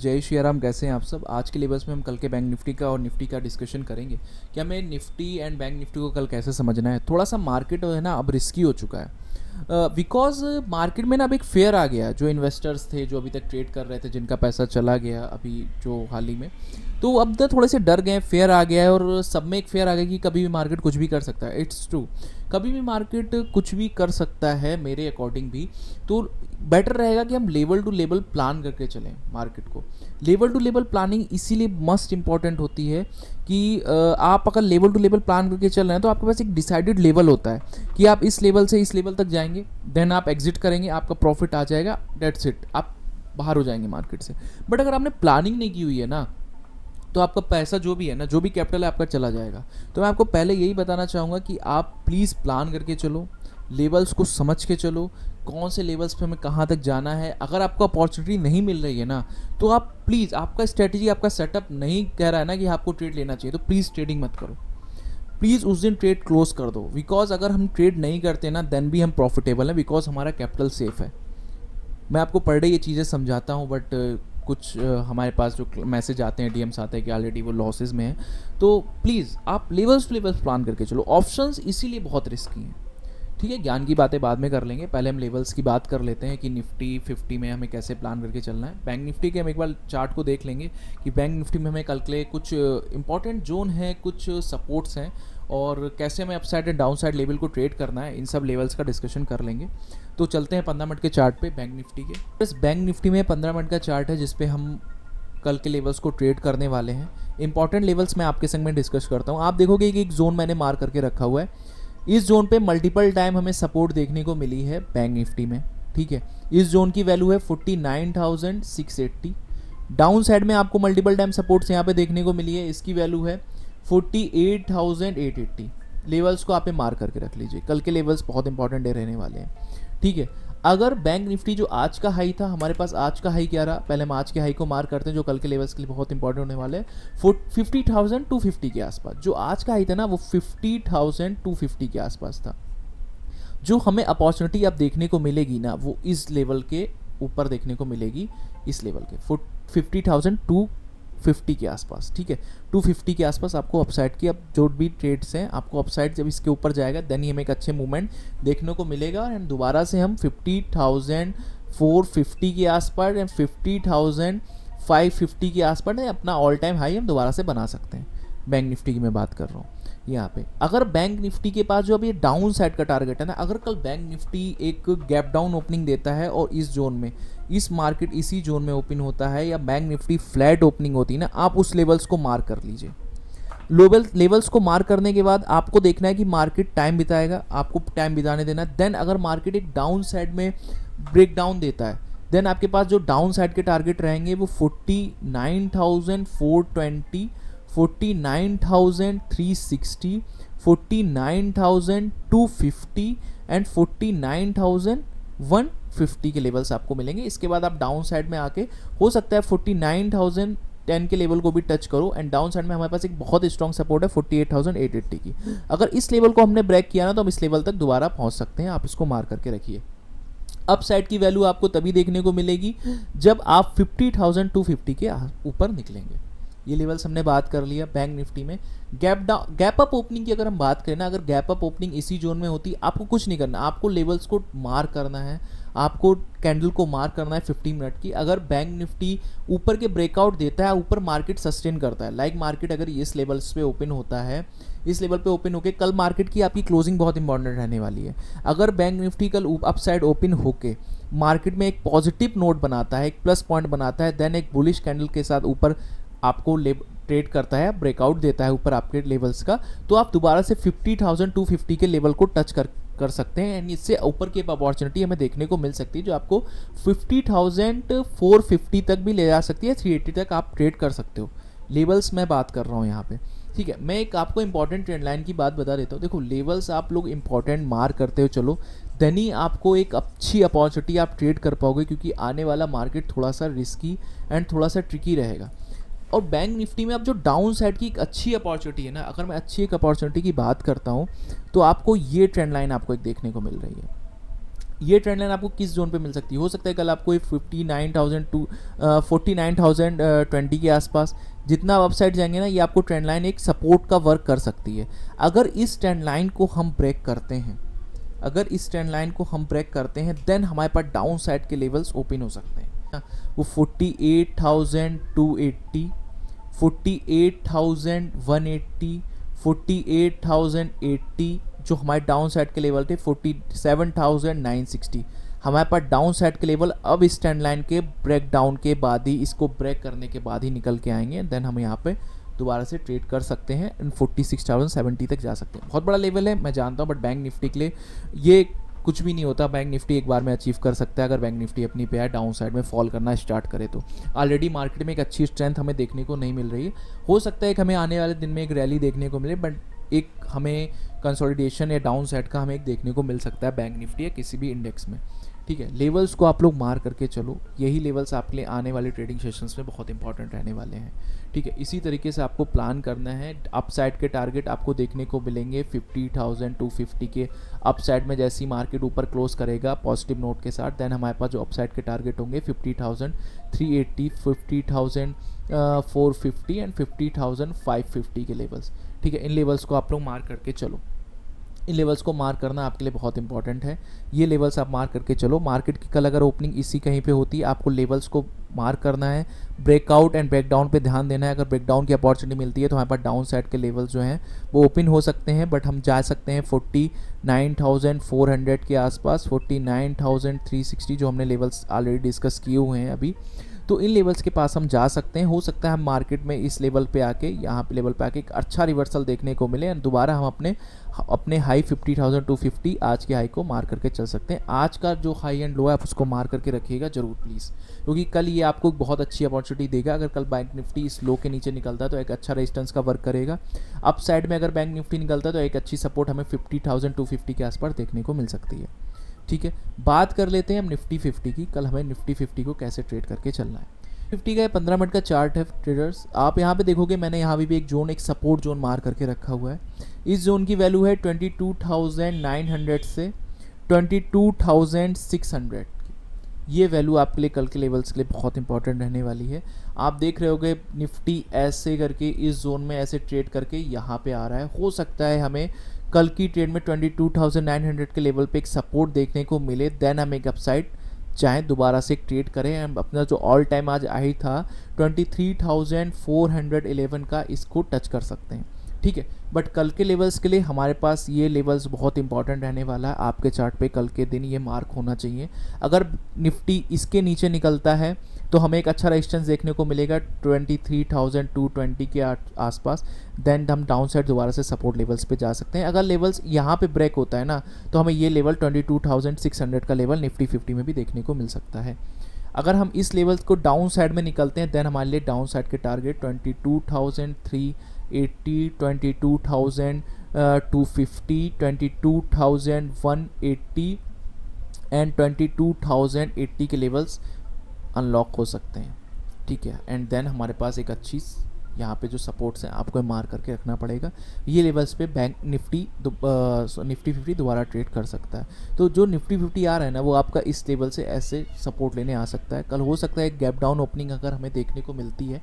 जय श्री राम। कैसे हैं आप सब? आज के लेवल्स में हम कल के बैंक निफ्टी का और निफ्टी का डिस्कशन करेंगे कि हमें निफ्टी एंड बैंक निफ्टी को कल कैसे समझना है। थोड़ा सा मार्केट है ना अब रिस्की हो चुका है बिकॉज मार्केट में ना अब एक फेयर आ गया। जो इन्वेस्टर्स थे जो अभी तक ट्रेड कर रहे थे जिनका पैसा चला गया अभी जो हाल ही में, तो अब तो थोड़े से डर गए। फेयर आ गया है और सब में एक फेयर आ गया कि कभी भी मार्केट कुछ भी कर सकता है। इट्स ट्रू, कभी भी मार्केट कुछ भी कर सकता है मेरे अकॉर्डिंग भी। तो बेटर रहेगा कि हम लेवल टू लेवल प्लान करके चलें मार्केट को। लेवल टू लेवल प्लानिंग इसीलिए मस्ट इंपॉर्टेंट होती है कि आप अगर लेवल टू लेवल प्लान करके चल रहे हैं तो आपके पास एक डिसाइडेड लेवल होता है कि आप इस लेवल से इस लेवल तक जाएंगे, देन आप एग्जिट करेंगे, आपका प्रॉफिट आ जाएगा, डेट्स इट, आप बाहर हो जाएंगे मार्केट से। बट अगर आपने प्लानिंग नहीं की हुई है ना तो आपका पैसा जो भी है ना, जो भी कैपिटल है आपका चला जाएगा। तो मैं आपको पहले यही बताना चाहूँगा कि आप प्लीज़ प्लान करके चलो, लेवल्स को समझ के चलो, कौन से लेवल्स पे हमें कहाँ तक जाना है। अगर आपको अपॉर्चुनिटी नहीं मिल रही है ना तो आप प्लीज़, आपका स्ट्रेटजी आपका सेटअप नहीं कह रहा है ना कि आपको ट्रेड लेना चाहिए, तो प्लीज़ ट्रेडिंग मत करो। प्लीज़ उस दिन ट्रेड क्लोज कर दो, बिकॉज अगर हम ट्रेड नहीं करते ना देन भी हम प्रॉफिटेबल हैं, बिकॉज हमारा कैपिटल सेफ है। मैं आपको पर डे ये चीज़ें समझाता हूँ, बट कुछ हमारे पास जो मैसेज आते हैं, डीएम्स आते हैं कि ऑलरेडी वो लॉसेज में है। तो प्लीज़ आप लेवल्स टू लेवल्स प्लान करके चलो। ऑप्शंस इसीलिए बहुत रिस्की हैं। ठीक है, ज्ञान की बातें बाद में कर लेंगे, पहले हम लेवल्स की बात कर लेते हैं कि निफ्टी 50 में हमें कैसे प्लान करके चलना है। बैंक निफ्टी के हम एक बार चार्ट को देख लेंगे कि बैंक निफ्टी में हमें कल के लिए कुछ इंपॉर्टेंट जोन है, कुछ सपोर्ट्स हैं, और कैसे हमें upside and down side level को ट्रेड करना है, इन सब लेवल्स का डिस्कशन कर लेंगे। तो चलते हैं 15 मिनट के चार्ट पे बैंक निफ्टी के। बस बैंक निफ्टी में 15 मिनट का चार्ट है जिसपे हम कल के लेवल्स को ट्रेड करने वाले हैं। इंपॉर्टेंट लेवल्स मैं आपके संग में डिस्कस करता हूँ। आप देखोगे कि एक जोन मैंने मार्क करके रखा हुआ है। इस जोन पे मल्टीपल टाइम हमें सपोर्ट देखने को मिली है बैंक निफ्टी में। ठीक है, इस जोन की वैल्यू है 49,680। डाउन साइड में आपको मल्टीपल टाइम सपोर्ट्स यहाँ पे देखने को मिली है, इसकी वैल्यू है 48,880। लेवल्स को आप मार्क करके रख लीजिए, कल के लेवल्स बहुत इंपॉर्टेंट डे रहने वाले हैं। ठीक है, अगर बैंक निफ्टी जो आज का हाई था, हमारे पास आज का हाई क्या रहा, पहले हम आज के हाई को मार्क करते हैं जो कल के लेवल्स के लिए बहुत इंपॉर्टेंट होने वाले हैं। 50,250 के आसपास जो आज का हाई था ना, वो 50,250 के आसपास था। जो हमें अपॉर्चुनिटी अब देखने को मिलेगी ना वो इस लेवल के ऊपर देखने को मिलेगी, इस लेवल के 50,250 के आसपास। ठीक है, 250 के आसपास आपको अपसाइड की, अब जो भी ट्रेड्स हैं आपको अपसाइड जब इसके ऊपर जाएगा देन ही हमें एक अच्छे मूवमेंट देखने को मिलेगा, एंड दोबारा से हम 50,450 के आसपास एंड 50,550 के आसपास अपना ऑल टाइम हाई हम दोबारा से बना सकते हैं। बैंक निफ्टी की मैं बात कर रहा हूँ यहाँ पे। अगर बैंक निफ्टी के पास जो अभी ये डाउन साइड का टारगेट है ना, अगर कल बैंक निफ्टी एक गैप डाउन ओपनिंग देता है और इस जोन में, इस मार्केट इसी जोन में ओपन होता है, या बैंक निफ्टी फ्लैट ओपनिंग होती है ना, आप उस लेवल्स को मार्क कर लीजिए। लेवल्स को मार्क करने के बाद आपको देखना है कि मार्केट टाइम बिताएगा, आपको टाइम बिताने देना। देन अगर मार्केट एक डाउन साइड में ब्रेक डाउन देता है देन आपके पास जो डाउन साइड के टारगेट रहेंगे वो 49,420, 49,360, 49,250 एंड 49,150 के लेवल्स आपको मिलेंगे। इसके बाद आप डाउन साइड में आके हो सकता है 49,010 के लेवल को भी टच करो, एंड डाउन साइड में हमारे पास एक बहुत स्ट्रॉन्ग सपोर्ट है 48,880 की। अगर इस लेवल को हमने ब्रेक किया ना तो हम इस लेवल तक दोबारा पहुंच सकते हैं, आप इसको मार्क करके रखिए। अप साइड की वैल्यू आपको तभी देखने को मिलेगी जब आप 50,250 के ऊपर निकलेंगे। ये लेवल्स हमने बात कर लिया। बैंक निफ्टी में गैप अप ओपनिंग की अगर हम बात करें ना, अगर गैप अप ओपनिंग इसी जोन में होती, आपको कुछ नहीं करना, आपको लेवल्स को मार्क करना है, आपको कैंडल को मार्क करना है 50 मिनट की। अगर बैंक निफ्टी ऊपर के ब्रेकआउट देता है, ऊपर मार्केट सस्टेन करता है, लाइक मार्केट अगर इस लेवल्स पे ओपन होता है, इस लेवल पे ओपन होके कल मार्केट की आपकी क्लोजिंग बहुत इंपॉर्टेंट रहने वाली है। अगर बैंक निफ्टी कल अप साइड ओपन होके मार्केट में एक पॉजिटिव नोट बनाता है, एक प्लस पॉइंट बनाता है, देन एक बुलिश कैंडल के साथ ऊपर आपको ट्रेड करता है, ब्रेकआउट देता है ऊपर आपके लेवल्स का, तो आप दोबारा से 50,250 के लेवल को टच कर सकते हैं, एंड इससे ऊपर की अपॉर्चुनिटी हमें देखने को मिल सकती है जो आपको 50,450 तक भी ले जा सकती है, 380 तक आप ट्रेड कर सकते हो। लेवल्स मैं बात कर रहा हूँ यहाँ पे। ठीक है, मैं एक आपको इंपॉर्टेंट ट्रेंड लाइन की बात बता देता हूँ। देखो, लेवल्स आप लोग इंपॉर्टेंट मार्क करते हो चलो, देन ही आपको एक अच्छी अपॉर्चुनिटी आप ट्रेड कर पाओगे, क्योंकि आने वाला मार्केट थोड़ा सा रिस्की एंड थोड़ा सा ट्रिकी रहेगा। और बैंक निफ्टी में अब जो डाउन साइड की एक अच्छी अपॉर्चुनिटी है ना, अगर मैं अच्छी एक अपॉर्चुनिटी की बात करता हूँ तो आपको ये ट्रेंड लाइन आपको एक देखने को मिल रही है। ये ट्रेंड लाइन आपको किस जोन पे मिल सकती है? हो सकता है कल आपको 59,000 टू 49,020 के आसपास, जितना आप अपसाइड जाएंगे ना, ये आपको ट्रेंड लाइन एक सपोर्ट का वर्क कर सकती है। अगर इस ट्रेंड लाइन को हम ब्रेक करते हैं, अगर इस ट्रेंड लाइन को हम ब्रेक करते हैं, देन हमारे पास डाउन साइड के लेवल्स ओपन हो सकते हैं। वो 48,280, 48,180, 48,080 जो हमारे डाउन साइड के लेवल थे, 47,960, हमारे पास डाउन साइड के लेवल अब इस ट्रेंड लाइन के ब्रेक डाउन के बाद ही, इसको ब्रेक करने के बाद ही निकल के आएंगे। देन हम यहाँ पे दोबारा से ट्रेड कर सकते हैं, 46,070 तक जा सकते हैं। बहुत बड़ा लेवल है मैं जानता हूँ, बट बैंक निफ्टी के लिए ये कुछ भी नहीं होता। बैंक निफ्टी एक बार में अचीव कर सकता है अगर बैंक निफ्टी अपनी पे डाउन साइड में फॉल करना स्टार्ट करे तो। ऑलरेडी मार्केट में एक अच्छी स्ट्रेंथ हमें देखने को नहीं मिल रही है। हो सकता है कि हमें आने वाले दिन में एक रैली देखने को मिले, बट एक हमें कंसोलिडेशन या डाउन साइड का हमें एक देखने को मिल सकता है बैंक निफ्टी या किसी भी इंडेक्स में। ठीक है, लेवल्स को आप लोग मार करके चलो, यही लेवल्स आपके लिए आने वाले ट्रेडिंग सेशंस में बहुत इंपॉर्टेंट रहने वाले हैं। ठीक है, इसी तरीके से आपको प्लान करना है। अपसाइड के टारगेट आपको देखने को मिलेंगे 50,250 के अपसाइड में। जैसी मार्केट ऊपर क्लोज करेगा पॉजिटिव नोट के साथ, देन हमारे पास जो अपसाइड के टारगेट होंगे 50,380, 50,450 एंड 50,550 के लेवल्स। ठीक है, इन लेवल्स को आप लोग मार करके चलो। इन लेवल्स को मार्क करना आपके लिए बहुत इंपॉर्टेंट है। ये लेवल्स आप मार्क करके चलो। मार्केट की कल अगर ओपनिंग इसी कहीं पे होती है, आपको लेवल्स को मार्क करना है। ब्रेकआउट एंड ब्रेकडाउन पे ध्यान देना है। अगर ब्रेकडाउन की अपॉर्चुनिटी मिलती है तो हमारे पास डाउन साइड के लेवल्स जो हैं वो ओपन हो सकते हैं, बट हम जा सकते हैं 49,400 के आसपास, 49,360 जो हमने लेवल्स ऑलरेडी डिस्कस किए हुए हैं अभी। तो इन लेवल्स के पास हम जा सकते हैं। हो सकता है हम मार्केट में इस लेवल पे आके, यहाँ पे लेवल पे आके एक अच्छा रिवर्सल देखने को मिले एंड दोबारा हम अपने हाई 50,250 आज के हाई को मार करके चल सकते हैं। आज का जो हाई एंड लो है आप उसको मार करके रखिएगा जरूर प्लीज़, क्योंकि कल ये आपको बहुत अच्छी अपॉर्चुनिटी देगा। अगर कल बैंक निफ्टी इस लो के नीचे निकलता है तो एक अच्छा रेजिस्टेंस का वर्क करेगा। अप साइड में अगर बैंक निफ्टी निकलता है तो एक अच्छी सपोर्ट हमें 50,250 के आसपास देखने को मिल सकती है। ठीक है, बात कर लेते हैं हम निफ्टी 50 की। कल हमें निफ्टी 50 को कैसे ट्रेड करके चलना है। 50 का 15 मिनट का चार्ट है ट्रेडर्स। आप यहाँ पे देखोगे मैंने यहाँ भी एक जोन, एक सपोर्ट जोन मार करके रखा हुआ है। इस जोन की वैल्यू है 22,900 से 22,600। ये वैल्यू आपके लिए कल के लेवल्स के लिए बहुत इंपॉर्टेंट रहने वाली है। आप देख रहे होगे निफ्टी ऐसे करके इस जोन में ऐसे ट्रेड करके यहाँ पे आ रहा है। हो सकता है हमें कल की ट्रेड में 22,900 के लेवल पे एक सपोर्ट देखने को मिले, देन हम एक अपसाइड चाहे दोबारा से एक ट्रेड करें। हम अपना जो ऑल टाइम आज आई था 23,411 का, इसको टच कर सकते हैं। ठीक है, बट कल के लेवल्स के लिए हमारे पास ये लेवल्स बहुत इंपॉर्टेंट रहने वाला है। आपके चार्ट पे कल के दिन ये मार्क होना चाहिए। अगर निफ्टी इसके नीचे निकलता है तो हमें एक अच्छा रेजिस्टेंस देखने को मिलेगा 23,220 के आसपास। देन हम डाउन साइड दोबारा से सपोर्ट लेवल्स पे जा सकते हैं। अगर लेवल्स यहाँ पे ब्रेक होता है ना तो हमें ये लेवल 22,600 का लेवल निफ्टी 50 में भी देखने को मिल सकता है। अगर हम इस लेवल को डाउन साइड में निकलते हैं देन हमारे लिए डाउन साइड के टारगेट 22,380, 22,250, 22,180 एंड 22,080 के लेवल्स अनलॉक हो सकते हैं। ठीक है, एंड देन हमारे पास एक अच्छी यहाँ पे जो सपोर्ट्स हैं आपको मार करके रखना पड़ेगा। ये लेवल्स पे बैंक निफ्टी निफ्टी 50 दोबारा ट्रेड कर सकता है। तो जो निफ्टी 50 आ रहा है ना वो आपका इस लेवल से ऐसे सपोर्ट लेने आ सकता है। कल हो सकता है एक गैप डाउन ओपनिंग अगर हमें देखने को मिलती है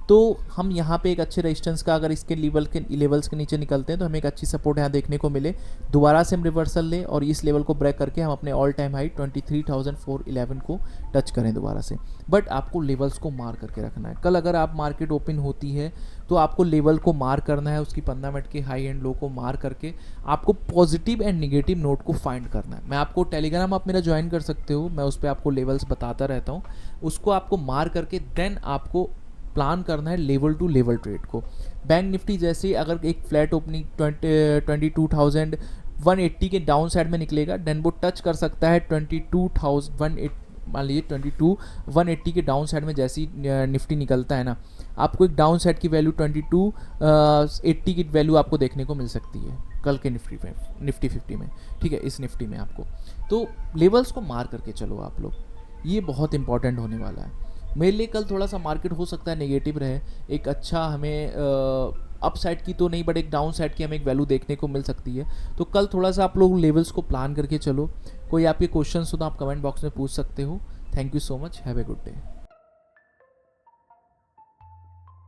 तो हम यहाँ पे एक अच्छे रेजिस्टेंस का, अगर इसके लेवल्स के नीचे निकलते हैं तो हमें एक अच्छी सपोर्ट यहाँ देखने को मिले, दोबारा से हम रिवर्सल लें और इस लेवल को ब्रेक करके हम अपने ऑल टाइम हाई 23,411 को टच करें दोबारा से। बट आपको लेवल्स को मार करके रखना है। कल अगर आप मार्केट ओपन होती है तो आपको लेवल को मार करना है, उसकी 15 मिनट के हाई एंड लो को मार करके आपको पॉजिटिव एंड निगेटिव नोट को फाइंड करना है। मैं आपको टेलीग्राम आप मेरा ज्वाइन कर सकते हो, मैं उस पर आपको लेवल्स बताता रहता हूँ। उसको आपको मार करके देन आपको प्लान करना है लेवल टू लेवल ट्रेड को। बैंक निफ्टी जैसे अगर एक फ्लैट ओपनिंग 22,180 के डाउन साइड में निकलेगा देन वो टच कर सकता है 22,180, मान लीजिए 22,180 के डाउन साइड में जैसी निफ्टी निकलता है ना, आपको एक डाउन साइड की वैल्यू 22,80 की वैल्यू आपको देखने को मिल सकती है कल के निफ्टी 50 में। ठीक है, इस निफ्टी में आपको तो लेवल्स को मार करके चलो आप लोग, ये बहुत इंपॉर्टेंट होने वाला है। मेरे लिए कल थोड़ा सा मार्केट हो सकता है नेगेटिव रहे, एक अच्छा हमें अप साइड की तो नहीं बट एक डाउन साइड की हमें एक वैल्यू देखने को मिल सकती है। तो कल थोड़ा सा आप लोग लेवल्स को प्लान करके चलो। कोई आपके क्वेश्चन हो तो आप कमेंट बॉक्स में पूछ सकते हो। Thank you so much, have a good day.